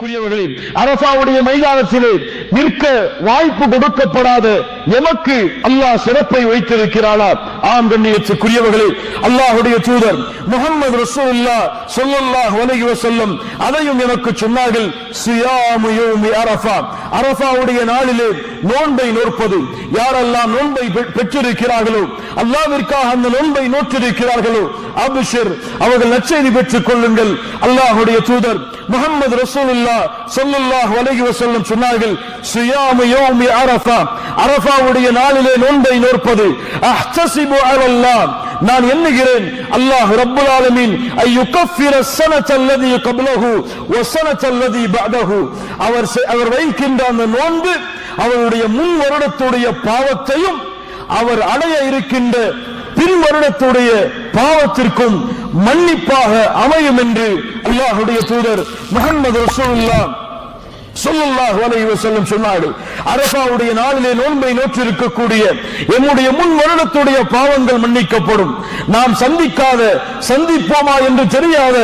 கண்ணியத்துக்குரியவர்களே, அரஃபாவுடைய மைதானத்திலே நிற்க வாய்ப்பு கொடுக்கப்படாத எமக்கு அல்லாஹ் சிறப்பை வைத்திருக்கிறானா? ஆம் கண்ணியத்துக்குரியவர்களே, அல்லாஹ்வுடைய தூதர் முஹம்மது ரசூலுல்லாஹ் ஸல்லல்லாஹு அலைஹி வஸல்லம் அதையும் எனக்கு சொன்னார்கள். சியாமு யௌமி அரஃபா, அரஃபாவுடைய நாளிலே நோன்பை நோற்பது. யாரெல்லாம் நோன்பை பெற்றிருக்கிறார்களோ, அல்லாஹ்விற்காக அந்த நோன்பை நோற்றிருக்கிறார்களோ, அப்ஷிர், அவர்கள் நற்செய்தி பெற்றுக் கொள்ளுங்கள். அல்லாஹ்வுடைய தூதர் முஹம்மது ரசூலுல்லாஹ் ஸல்லல்லாஹு அலைஹி வஸல்லம் சொன்னார்கள். சியாமு யௌமி அரஃபா, அரஃபாவுடைய நாளிலே நோன்பை நோற்பது. அஹ்தஸிபு அலல்லாஹ், நான் எண்ணுகிறேன் அல்லாஹ் ரப்புல் ஆலமீன் ஐயுகஃபிர ஸனத்தல்லதி கப்லஹு வ ஸனத்தல்லதி பஅதஹு, அவர் வைக்கின்ற அந்த நோன்பு அவருடைய முன் வருடத்துடைய பாவத்தையும் அவர் அடைய இருக்கின்ற பின் வருடத்துடைய பாவத்திற்கும் மன்னிப்பாக அமையும் என்று அல்லாஹ்வுடைய தூதர் முஹம்மது ரசூலுல்லாஹ் ஸல்லல்லாஹு அலைஹி வஸல்லம் சொன்னார்கள். அரஃபாவுடைய நாளிலே நோன்பை நோற்றிருக்கக்கூடிய எம்முடைய முன் வருடத்துடைய பாவங்கள் மன்னிக்கப்படும். நாம் சந்திப்போமா என்று தெரியாத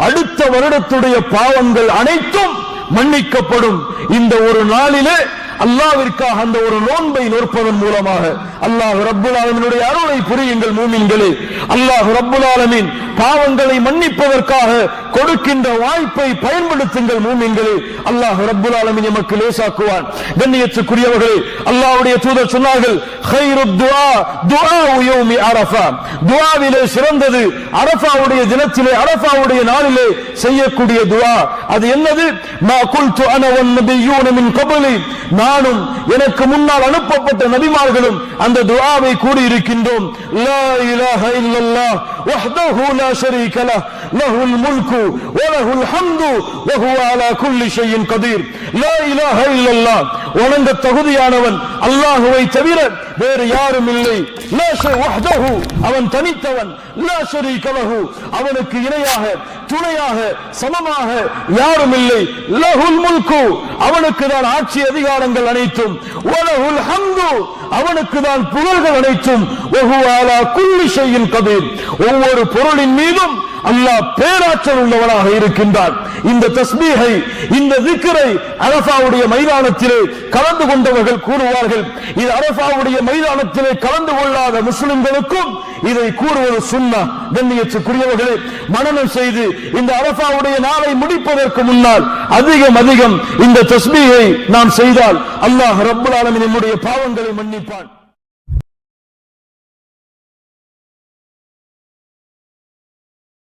அடுத்த வருடத்துடைய பாவங்கள் அனைத்தும் மன்னிக்கப்படும். இந்த ஒரு நாளிலே அல்லாஹ்விற்காக அந்த ஒரு நோன்பை நோற்பதன் மூலமாக அல்லாஹ் ரப்புல் ஆலமீனுடைய அருளை புரியுங்கள் மூமின்களே. அல்லாஹ் ரப்புல் ஆலமீன் பாவங்களை மன்னிப்பதற்காக கொடுக்கின்ற வாய்ப்பை பயன்படுத்துங்கள் மூமின்களே. அல்லாஹ் ரப்புல் ஆலமீன் நமக்கு லேசாக்குவான். கண்ணியத்துக்குரியவர்களே, அல்லாஹ்வுடைய தூதர் சொன்னார்கள், கைருத் துஆ துஆஉ யௌமி அரஃபா, துஆவிலே சிறந்தது அரஃபாவுடைய தினத்திலே அரஃபாவுடைய நாளிலே செய்யக்கூடிய துஆ. அது என்னது? மா குல்து அன வன் நபிய்யூன மின் கப்லி, நானும் எனக்கு முன்னால் அனுப்பப்பட்ட நபிமார்களும் அந்த துஆவை கூறி இருக்கின்றோம். லா இலாஹ இல்லல்லாஹ் வஹ்தஹு லா ஷரீக லஹ் லஹுல் முல்கு வ லஹுல் ஹம்து வ ஹுவ அலா குல்லி ஷைஇன் கதீர். லா இலாஹ இல்லல்லாஹ், வணங்க தகுதியானவன் அல்லாஹ்வை தவிர வேறு யாரும் இல்லை. லா ஷை வஹ்தஹு, அவன் தனித்தவன். லா ஷரீக லஹு, அவனுக்கு இணையாக துணையாக சமமாக யாரும் இல்லை. லஹுல் முல்கு, அவனுக்கு தான் ஆட்சி அதிகாரங்கள் அனைத்தும். வலஹுல் ஹம்து, அவனுக்கு தான் புகழ்கள் அனைத்தும். வஹுவ அலா குல்லி ஷைஇன் கதீர், ஒவ்வொரு பொருளின் மீதும் அல்லாஹ் பேராற்றல் உள்ளவனாக இருக்கின்றான். இந்த தஸ்பீஹை, இந்த திக்ரை அரஃபாவுடைய மைதானத்திலே கலந்து கொண்டவர்கள் கூறுவார்கள். இது அரஃபாவுடைய மைதானத்திலே கலந்து கொள்ளாத முஸ்லிம்களுக்கும் இதை கூறுவது சுன்னah. கண்ணியத்துக்குரியவர்களே, மனனம் செய்து இந்த அரஃபாவுடைய நாளை முடிப்பதற்கு முன்னால் அதிகம் இந்த தஸ்பீஹை நாம் செய்தால் அல்லாஹ் ரப்புல் ஆலமீன் நம்முடைய பாவங்களை மன்னிப்பான்.